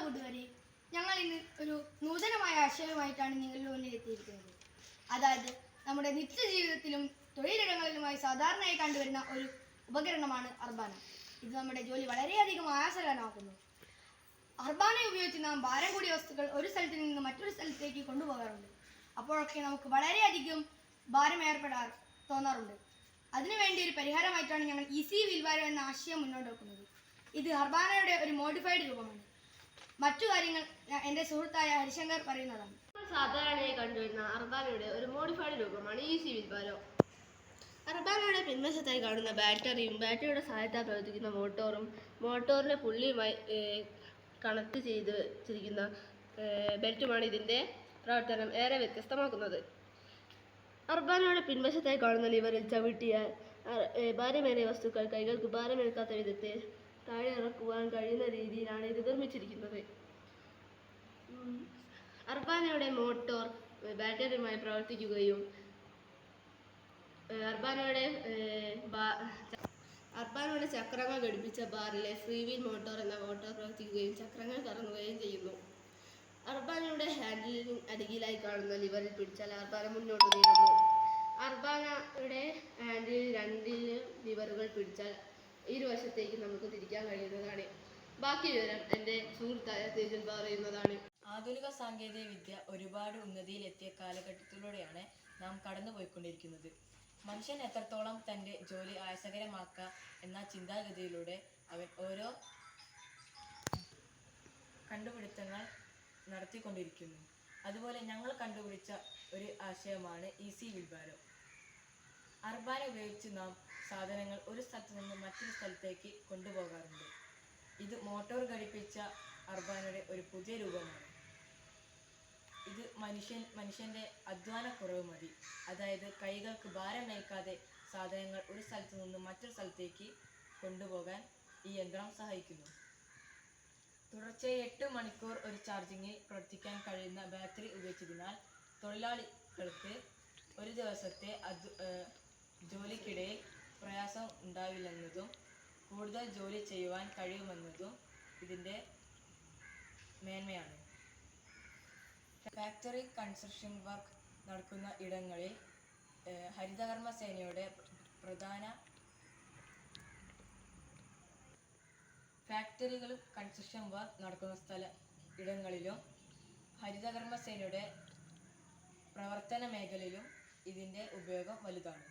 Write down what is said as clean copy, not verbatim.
കൂട്ടുകാരെ, ഞങ്ങൾ ഇന്ന് ഒരു നൂതനമായ ആശയവുമായിട്ടാണ് നിങ്ങളുടെ മുന്നിൽ എത്തിയിരിക്കുന്നത്. അതായത് നമ്മുടെ നിത്യജീവിതത്തിലും തൊഴിലിടങ്ങളിലുമായി സാധാരണയായി കണ്ടുവരുന്ന ഒരു ഉപകരണമാണ് അർബാന. ഇത് നമ്മുടെ ജോലി വളരെയധികം ആയാസകരമാക്കുന്നു. അർബാന ഉപയോഗിച്ച് നാം ഭാരം കൂടിയ വസ്തുക്കൾ ഒരു സ്ഥലത്ത് നിന്ന് മറ്റൊരു സ്ഥലത്തേക്ക് കൊണ്ടുപോകാറുണ്ട്. അപ്പോഴൊക്കെ നമുക്ക് വളരെയധികം ഭാരം തോന്നാറുണ്ട്. അതിനുവേണ്ടി ഒരു പരിഹാരമായിട്ടാണ് ഞങ്ങൾ ഈസി വീൽബാരോ എന്ന ആശയം മുന്നോട്ട് വെക്കുന്നത്. ഇത് അർബാനയുടെ ഒരു മോഡിഫൈഡ് രൂപമാണ്. മറ്റു കാര്യങ്ങൾ എൻ്റെ സുഹൃത്തായ ഹരിശങ്കർ പറയുന്നതാണ്. സാധാരണയായി കണ്ടുവരുന്ന അർബാനയുടെ ഒരു മോഡിഫൈഡ് രൂപമാണ് ഈസി വീൽബാരോ. അർബാനയുടെ പിൻവശത്തായി കാണുന്ന ബാറ്ററിയും ബാറ്ററിയുടെ സഹായത്താൽ പ്രവർത്തിക്കുന്ന മോട്ടോറിനെ പുള്ളിയുമായി കണക്ട് ചെയ്ത് വെച്ചിരിക്കുന്ന ബെൽറ്റുമാണ് ഇതിൻ്റെ പ്രവർത്തനം ഏറെ വ്യത്യസ്തമാക്കുന്നത്. അർബാനയുടെ പിൻവശത്തായി കാണുന്ന ലിവറിൽ ചവിട്ടിയാൽ ഭാരമേറിയ വസ്തുക്കൾ കൈകൾക്ക് ഭാരമേൽക്കാത്ത വിധത്തിൽ താഴെ ഇറക്കുവാൻ കഴിയുന്ന രീതിയിലാണ് ഇത് നിർമ്മിച്ചിരിക്കുന്നത്. അർബാനയുടെ മോട്ടോർ ബാറ്ററിയുമായി പ്രവർത്തിക്കുകയും അർബാനയുടെ ചക്രങ്ങൾ ഘടിപ്പിച്ച ബാറിലെ ഫ്രീ വീൽ മോട്ടോർ എന്ന മോട്ടോർ പ്രവർത്തിക്കുകയും ചക്രങ്ങൾ കറങ്ങുകയും ചെയ്യുന്നു. അർബാനയുടെ ഹാൻഡിലിന് അരികിലായി കാണുന്ന ലിവറിൽ പിടിച്ചാൽ അർബാന മുന്നോട്ട് നീങ്ങുന്നു. അർബാനയുടെ ഹാൻഡിലിൽ 2 ലിവറുകൾ പിടിച്ചാൽ ഇരുവശത്തേക്ക് നമുക്ക് തിരിക്കാൻ കഴിയുന്നതാണ്. ബാക്കി വിവരം എൻ്റെ സുഹൃത്തായ തേജൽ പറയുന്നതാണ്. ആധുനിക സാങ്കേതിക വിദ്യ ഒരുപാട് ഉന്നതിയിലെത്തിയ കാലഘട്ടത്തിലൂടെയാണ് നാം കടന്നുപോയിക്കൊണ്ടിരിക്കുന്നത്. മനുഷ്യൻ എത്രത്തോളം തൻ്റെ ജോലി ആയാസകരമാക്കുക എന്ന ചിന്താഗതിയിലൂടെ അവൻ ഓരോ കണ്ടുപിടുത്തങ്ങൾ നടത്തിക്കൊണ്ടിരിക്കുന്നു. അതുപോലെ ഞങ്ങൾ കണ്ടുപിടിച്ച ഒരു ആശയമാണ് ഈസി വീൽബാരോ. അർബാന ഉപയോഗിച്ച് നാം സാധനങ്ങൾ ഒരു സ്ഥലത്ത് നിന്ന് മറ്റൊരു സ്ഥലത്തേക്ക് കൊണ്ടുപോകാറുണ്ട്. ഇത് മോട്ടോർ ഘടിപ്പിച്ച അർബാനയുടെ ഒരു പുതിയ രൂപമാണ്. ഇത് മനുഷ്യൻ്റെ അധ്വാനക്കുറവ് മതി. അതായത് കൈകൾക്ക് ഭാരമേൽക്കാതെ സാധനങ്ങൾ ഒരു സ്ഥലത്ത് നിന്ന് മറ്റൊരു സ്ഥലത്തേക്ക് കൊണ്ടുപോകാൻ ഈ യന്ത്രം സഹായിക്കുന്നു. തുടർച്ചയായി 8 മണിക്കൂർ ഒരു ചാർജിങ്ങിൽ പ്രവർത്തിക്കാൻ കഴിയുന്ന ബാറ്ററി ഉപയോഗിച്ചതിനാൽ തൊഴിലാളികൾക്ക് ഒരു ദിവസത്തെ ജോലിക്കിടയിൽ പ്രയാസം ഉണ്ടാവില്ലെന്നതും കൂടുതൽ ജോലി ചെയ്യുവാൻ കഴിയുമെന്നതും ഇതിൻ്റെ മേന്മയാണ്. ഫാക്ടറി കൺസ്ട്രക്ഷൻ വർക്ക് നടക്കുന്ന ഇടങ്ങളിൽ ഹരിതകർമ്മസേനയുടെ ഫാക്ടറികളും കൺസ്ട്രക്ഷൻ വർക്ക് നടക്കുന്ന ഇടങ്ങളിലും ഹരിതകർമ്മസേനയുടെ പ്രവർത്തന മേഖലയിലും ഇതിൻ്റെ ഉപയോഗം വലുതാണ്.